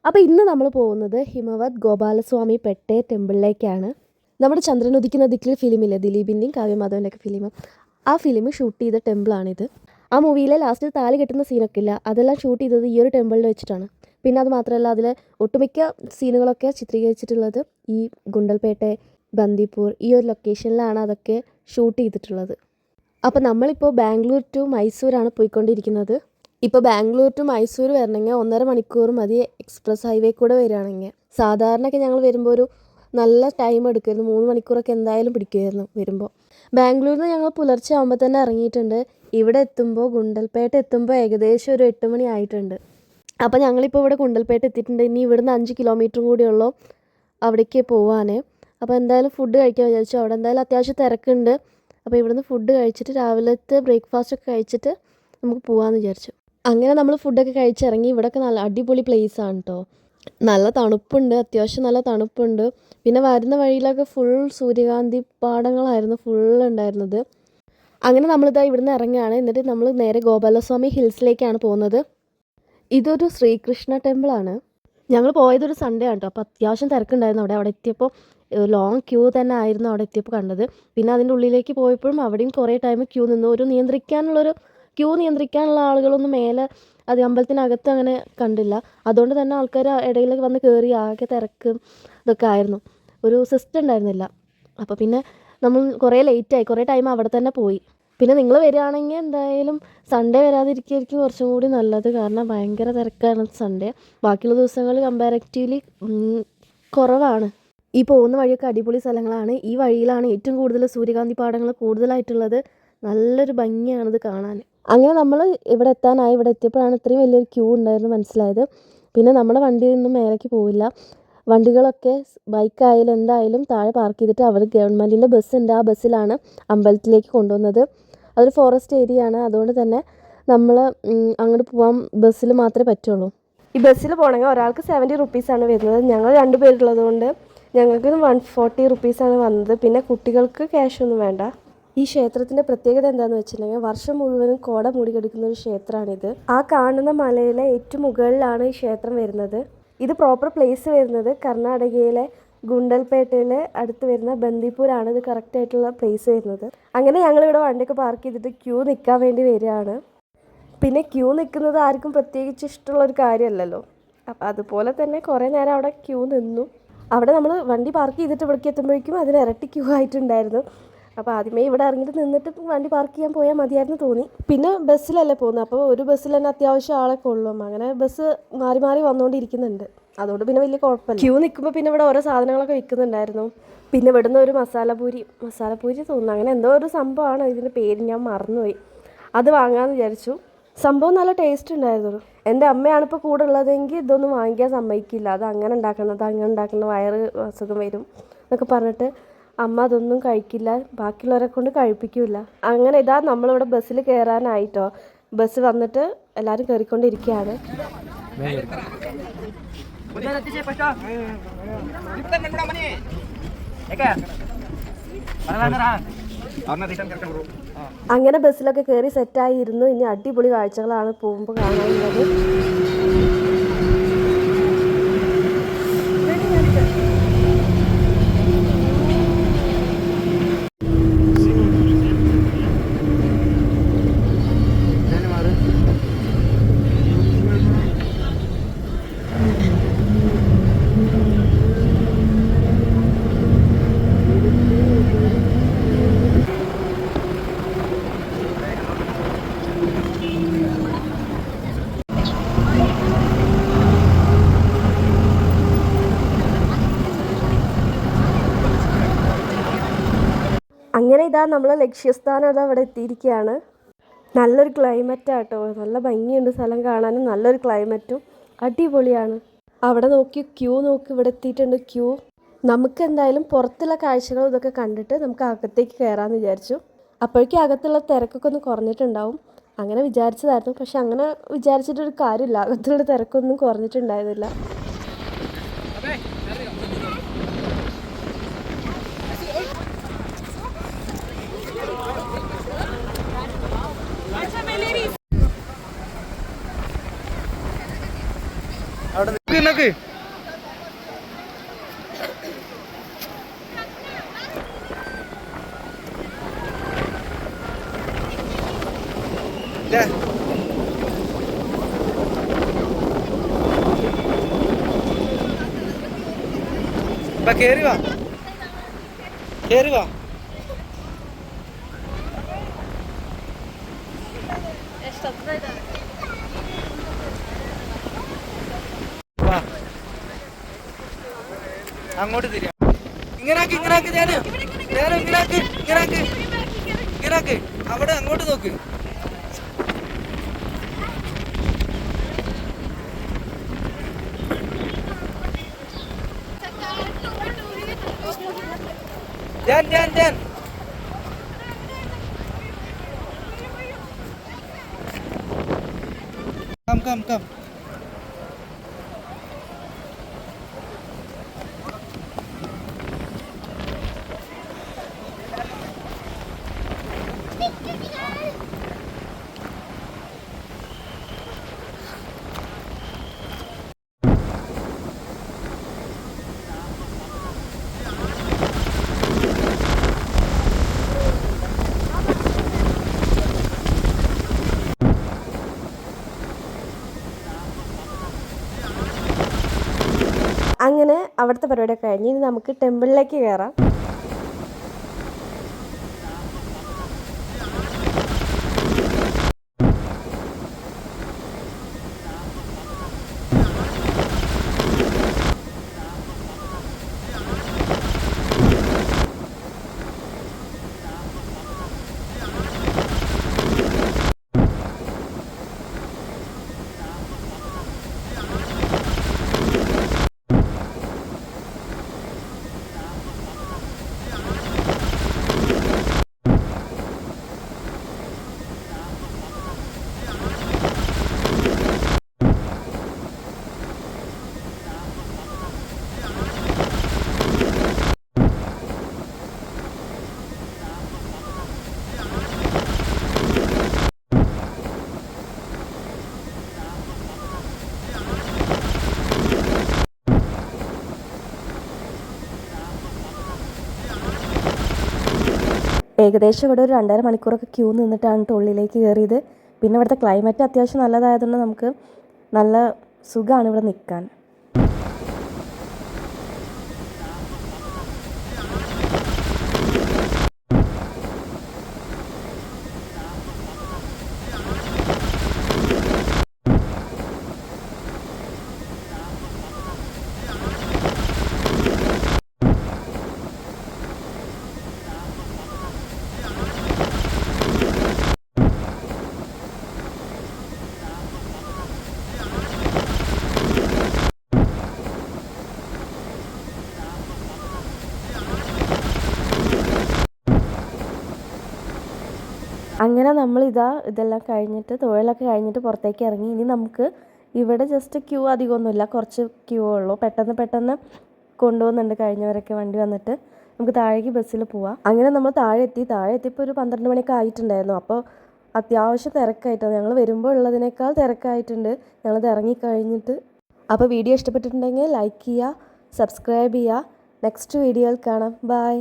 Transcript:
അപ്പോൾ ഇന്ന് നമ്മൾ പോകുന്നത് ഹിമവത് ഗോപാലസ്വാമി പെട്ടെ ടെമ്പിളിലേക്കാണ്. നമ്മുടെ ചന്ദ്രൻ ഉദിക്കുന്ന ദിക്കിൽ ഫിലിമില്ലേ, ദിലീപിൻ്റെയും കാവ്യമാധവൻ്റെയൊക്കെ ഫിലിം, ആ ഫിലിം ഷൂട്ട് ചെയ്ത ടെമ്പിളാണിത്. ആ മൂവിയിലെ ലാസ്റ്റ് താലി കെട്ടുന്ന സീനൊക്കെ ഇല്ല, അതെല്ലാം ഷൂട്ട് ചെയ്തത് ഈ ഒരു ടെമ്പിളിൽ വെച്ചിട്ടാണ്. പിന്നെ അത് മാത്രമല്ല, അതിലെ ഒട്ടുമിക്ക സീനുകളൊക്കെ ചിത്രീകരിച്ചിട്ടുള്ളത് ഈ ഗുണ്ടൽപേട്ടെ, ബന്ദിപ്പൂർ ഈ ഒരു ലൊക്കേഷനിലാണ് അതൊക്കെ ഷൂട്ട് ചെയ്തിട്ടുള്ളത്. അപ്പോൾ നമ്മളിപ്പോൾ ബാംഗ്ലൂർ ടു മൈസൂരാണ് പോയിക്കൊണ്ടിരിക്കുന്നത്. ഇപ്പോൾ ബാംഗ്ലൂർ ടു മൈസൂർ വരണമെങ്കിൽ 1.5 മണിക്കൂർ മതി എക്സ്പ്രസ് ഹൈവേ കൂടെ വരികയാണെങ്കിൽ. സാധാരണയൊക്കെ ഞങ്ങൾ വരുമ്പോൾ ഒരു നല്ല ടൈം എടുക്കുമായിരുന്നു, 3 മണിക്കൂറൊക്കെ എന്തായാലും പിടിക്കുമായിരുന്നു വരുമ്പോൾ. ബാംഗ്ലൂരിൽ നിന്ന് ഞങ്ങൾ പുലർച്ചെ ആകുമ്പോൾ തന്നെ ഇറങ്ങിയിട്ടുണ്ട്. ഇവിടെ എത്തുമ്പോൾ ഗുണ്ടൽപേട്ട എത്തുമ്പോൾ ഏകദേശം ഒരു 8 മണി ആയിട്ടുണ്ട്. അപ്പോൾ ഞങ്ങളിപ്പോൾ ഇവിടെ ഗുണ്ടൽപേട്ട എത്തിയിട്ടുണ്ട്. ഇനി ഇവിടുന്ന് 5 കിലോമീറ്ററും കൂടിയുള്ളൂ അവിടേക്ക് പോവാനേ. അപ്പോൾ എന്തായാലും ഫുഡ് കഴിക്കാൻ വിചാരിച്ചു. അവിടെ എന്തായാലും അത്യാവശ്യം തിരക്കുണ്ട്. അപ്പോൾ ഇവിടുന്ന് ഫുഡ് കഴിച്ചിട്ട് രാവിലത്തെ ബ്രേക്ക്ഫാസ്റ്റൊക്കെ കഴിച്ചിട്ട് നമുക്ക് പോകാമെന്ന് വിചാരിച്ചു. അങ്ങനെ നമ്മൾ ഫുഡൊക്കെ കഴിച്ചിറങ്ങി. ഇവിടെയൊക്കെ നല്ല അടിപൊളി പ്ലേസാണ് കേട്ടോ. നല്ല തണുപ്പുണ്ട്, അത്യാവശ്യം നല്ല തണുപ്പുണ്ട്. പിന്നെ വരുന്ന വഴിയിലൊക്കെ ഫുൾ സൂര്യകാന്തി പാടങ്ങളായിരുന്നു ഉണ്ടായിരുന്നത്. അങ്ങനെ നമ്മളിതാ ഇവിടുന്ന് ഇറങ്ങുകയാണ്. എന്നിട്ട് നമ്മൾ നേരെ ഗോപാലസ്വാമി ഹിൽസിലേക്കാണ് പോകുന്നത്. ഇതൊരു ശ്രീകൃഷ്ണ ടെമ്പിളാണ്. ഞങ്ങൾ പോയതൊരു സൺഡേ ആണ് കേട്ടോ. അപ്പോൾ അത്യാവശ്യം തിരക്കുണ്ടായിരുന്നു അവിടെ എത്തിയപ്പോൾ. ലോങ് ക്യൂ തന്നെ ആയിരുന്നു അവിടെ എത്തിയപ്പോൾ കണ്ടത്. പിന്നെ അതിൻ്റെ ഉള്ളിലേക്ക് പോയപ്പോഴും അവിടെയും കുറേ ടൈം ക്യൂ നിന്നു. ക്യൂ നിയന്ത്രിക്കാനുള്ള ആളുകളൊന്നും മേലെ അത് അമ്പലത്തിനകത്ത് അങ്ങനെ കണ്ടില്ല. അതുകൊണ്ട് തന്നെ ആൾക്കാർ ഇടയിലൊക്കെ വന്ന് കയറി ആകെ തിരക്കും ഇതൊക്കെ ആയിരുന്നു. ഒരു സിസ്റ്റം ഉണ്ടായിരുന്നില്ല. അപ്പോൾ പിന്നെ നമ്മൾ കുറേ ലേറ്റായി, കുറേ ടൈം അവിടെ തന്നെ പോയി. പിന്നെ നിങ്ങൾ വരികയാണെങ്കിൽ എന്തായാലും സൺഡേ വരാതിരിക്കുകയായിരിക്കും കുറച്ചും കൂടി നല്ലത്. കാരണം ഭയങ്കര തിരക്കാണ് സൺഡേ. ബാക്കിയുള്ള ദിവസങ്ങൾ കമ്പാരിറ്റീവ്ലി കുറവാണ്. ഈ പോകുന്ന വഴിയൊക്കെ അടിപൊളി സ്ഥലങ്ങളാണ്. ഈ വഴിയിലാണ് ഏറ്റവും കൂടുതൽ സൂര്യകാന്തി പാടങ്ങൾ കൂടുതലായിട്ടുള്ളത്. നല്ലൊരു ഭംഗിയാണിത് കാണാൻ. അങ്ങനെ നമ്മൾ ഇവിടെ എത്താനായി. ഇവിടെ എത്തിയപ്പോഴാണ് ഇത്രയും വലിയൊരു ക്യൂ ഉണ്ടായിരുന്നു മനസ്സിലായത്. പിന്നെ നമ്മുടെ വണ്ടിയൊന്നും മേലേക്ക് പോവില്ല. വണ്ടികളൊക്കെ ബൈക്കായാലും എന്തായാലും താഴെ പാർക്ക് ചെയ്തിട്ട് അവർ ഗവൺമെൻറ്റിൻ്റെ ബസ്സുണ്ട്, ആ ബസ്സിലാണ് അമ്പലത്തിലേക്ക് കൊണ്ടുവന്നത്. അതൊരു ഫോറസ്റ്റ് ഏരിയ ആണ്. അതുകൊണ്ട് തന്നെ നമ്മൾ അങ്ങോട്ട് പോകാൻ ബസ്സിൽ മാത്രമേ പറ്റുള്ളൂ. ഈ ബസ്സിൽ പോകണമെങ്കിൽ ഒരാൾക്ക് 70 റുപ്പീസാണ് വരുന്നത്. ഞങ്ങൾ 2 പേരുള്ളത് കൊണ്ട് ഞങ്ങൾക്ക് 140 റുപ്പീസാണ് വന്നത്. പിന്നെ കുട്ടികൾക്ക് ക്യാഷൊന്നും വേണ്ട. ഈ ക്ഷേത്രത്തിൻ്റെ പ്രത്യേകത എന്താണെന്ന് വെച്ചിട്ടുണ്ടെങ്കിൽ വർഷം മുഴുവനും കോട മൂടി കിടക്കുന്ന ഒരു ക്ഷേത്രമാണിത്. ആ കാണുന്ന മലയിലെ ഏറ്റവും മുകളിലാണ് ഈ ക്ഷേത്രം വരുന്നത്. ഇത് പ്രോപ്പർ പ്ലേസ് വരുന്നത് കർണാടകയിലെ ഗുണ്ടൽപേട്ടയിലെ അടുത്ത് വരുന്ന ബന്ദിപ്പൂരാണ് ഇത് കറക്റ്റായിട്ടുള്ള പ്ലേസ് വരുന്നത്. അങ്ങനെ ഞങ്ങളിവിടെ വണ്ടിയൊക്കെ പാർക്ക് ചെയ്തിട്ട് ക്യൂ നിൽക്കാൻ വേണ്ടി വരികയാണ്. പിന്നെ ക്യൂ നിൽക്കുന്നത് ആർക്കും പ്രത്യേകിച്ച് ഇഷ്ടമുള്ളൊരു കാര്യമല്ലല്ലോ. അപ്പം അതുപോലെ തന്നെ കുറേ നേരം അവിടെ ക്യൂ നിന്നു. അവിടെ നമ്മൾ വണ്ടി പാർക്ക് ചെയ്തിട്ട് ഇവിടേക്ക് എത്തുമ്പോഴേക്കും അതിന് ഇരട്ടി ക്യൂ ആയിട്ടുണ്ടായിരുന്നു. അപ്പോൾ ആദ്യമേ ഇവിടെ ഇറങ്ങിയിട്ട് നിന്നിട്ട് വണ്ടി പാർക്ക് ചെയ്യാൻ പോയാൽ മതിയായിരുന്നു തോന്നി. പിന്നെ ബസ്സിലല്ലേ പോകുന്നത്, അപ്പോൾ ഒരു ബസ്സിൽ തന്നെ അത്യാവശ്യം ആളൊക്കെ ഉള്ളൂ. അങ്ങനെ ബസ് മാറി മാറി വന്നുകൊണ്ടിരിക്കുന്നുണ്ട്. അതുകൊണ്ട് പിന്നെ വലിയ കുഴപ്പമില്ല. ക്യൂ നിൽക്കുമ്പോൾ പിന്നെ ഇവിടെ ഓരോ സാധനങ്ങളൊക്കെ വിൽക്കുന്നുണ്ടായിരുന്നു. പിന്നെ ഇവിടുന്ന് ഒരു മസാലപൂരി തോന്നുന്നു, അങ്ങനെ എന്തോ ഒരു സംഭവമാണ്. ഇതിൻ്റെ പേര് ഞാൻ മറന്നുപോയി. അത് വാങ്ങാമെന്ന് വിചാരിച്ചു. സംഭവം നല്ല ടേസ്റ്റ് ഉണ്ടായിരുന്നു. എൻ്റെ അമ്മയാണ് ഇപ്പോൾ കൂടെ ഉള്ളതെങ്കിൽ ഇതൊന്നും വാങ്ങിക്കാൻ സമ്മതിക്കില്ല. അത് അങ്ങനെ ഉണ്ടാക്കുന്നത് വയറ് അസുഖം വരും എന്നൊക്കെ പറഞ്ഞിട്ട് അമ്മ അതൊന്നും കഴിക്കില്ല, ബാക്കിയുള്ളവരെ കൊണ്ട് കഴിപ്പിക്കില്ല. അങ്ങനെ ഇതാ നമ്മളിവിടെ ബസ്സിൽ കയറാനായിട്ടോ. ബസ് വന്നിട്ട് എല്ലാവരും കയറിക്കൊണ്ടിരിക്കുകയാണ്. അങ്ങനെ ബസ്സിലൊക്കെ കയറി സെറ്റായിരുന്നു. ഇനി അടിപൊളി കാഴ്ചകളാണ് പോകുമ്പോൾ കാണാനുള്ളത്. അങ്ങനെ ഇതാ നമ്മൾ ലക്ഷ്യസ്ഥാനം അതാ അവിടെ എത്തിയിരിക്കുകയാണ്. നല്ലൊരു ക്ലൈമറ്റാണ് കേട്ടോ. നല്ല ഭംഗിയുണ്ട് സ്ഥലം കാണാനും. നല്ലൊരു ക്ലൈമറ്റും അടിപൊളിയാണ്. അവിടെ നോക്കി ക്യൂ നോക്കി ഇവിടെ എത്തിയിട്ടുണ്ട് ക്യൂ. നമുക്ക് എന്തായാലും പുറത്തുള്ള കാഴ്ചകൾ ഇതൊക്കെ കണ്ടിട്ട് നമുക്ക് അകത്തേക്ക് കയറാമെന്ന് വിചാരിച്ചു. അപ്പോഴേക്കും അകത്തുള്ള തിരക്കൊക്കെ ഒന്ന് കുറഞ്ഞിട്ടുണ്ടാവും അങ്ങനെ വിചാരിച്ചതായിരുന്നു. പക്ഷെ അങ്ങനെ വിചാരിച്ചിട്ടൊരു കാര്യമില്ല, അകത്തുള്ള തിരക്കൊന്നും കുറഞ്ഞിട്ടുണ്ടായിരുന്നില്ല. അവിടെ നോക്ക്. കേറി വാ, കേറി വാ. അങ്ങോട്ട് തിരിയാ. ഇങ്ങനാക്ക്, ഇങ്ങനാക്ക്. ഞാന് ഇങ്ങനാക്ക്, ഇങ്ങനാക്ക്, ഇങ്ങനാക്ക്. അവിടെ അങ്ങോട്ട് നോക്ക്. ഞാൻ come. അങ്ങനെ അവിടുത്തെ പരിപാടിയൊക്കെ കഴിഞ്ഞ് ഇനി നമുക്ക് ടെമ്പിളിലേക്ക് കയറാം. ഏകദേശം ഇവിടെ ഒരു 2.5 മണിക്കൂറൊക്കെ ക്യൂ നിന്നിട്ടാണ് ഉള്ളിലേക്ക് കയറിയത്. പിന്നെ ഇവിടുത്തെ ക്ലൈമറ്റ് അത്യാവശ്യം നല്ലതായതുകൊണ്ട് നമുക്ക് നല്ല സുഖമാണ് ഇവിടെ നിൽക്കാൻ. അങ്ങനെ ഇതെല്ലാം കഴിഞ്ഞിട്ട് തൊഴിലൊക്കെ കഴിഞ്ഞിട്ട് പുറത്തേക്ക് ഇറങ്ങി. ഇനി നമുക്ക് ഇവിടെ ജസ്റ്റ് ക്യൂ അധികമൊന്നുമില്ല, കുറച്ച് ക്യൂ ഉള്ളൂ. പെട്ടെന്ന് കൊണ്ടുപോകുന്നുണ്ട് കഴിഞ്ഞവരൊക്കെ വണ്ടി വന്നിട്ട്. നമുക്ക് താഴേക്ക് ബസ്സിൽ പോവാം. അങ്ങനെ നമ്മൾ താഴെ എത്തിയപ്പോൾ ഒരു 12 മണിയൊക്കെ ആയിട്ടുണ്ടായിരുന്നു. അപ്പോൾ അത്യാവശ്യം തിരക്കായിട്ടാണ്, ഞങ്ങൾ വരുമ്പോൾ ഉള്ളതിനേക്കാൾ തിരക്കായിട്ടുണ്ട് ഞങ്ങളത് ഇറങ്ങിക്കഴിഞ്ഞിട്ട്. അപ്പോൾ വീഡിയോ ഇഷ്ടപ്പെട്ടിട്ടുണ്ടെങ്കിൽ ലൈക്ക് ചെയ്യുക, സബ്സ്ക്രൈബ് ചെയ്യുക. നെക്സ്റ്റ് വീഡിയോയിൽ കാണാം. ബൈ.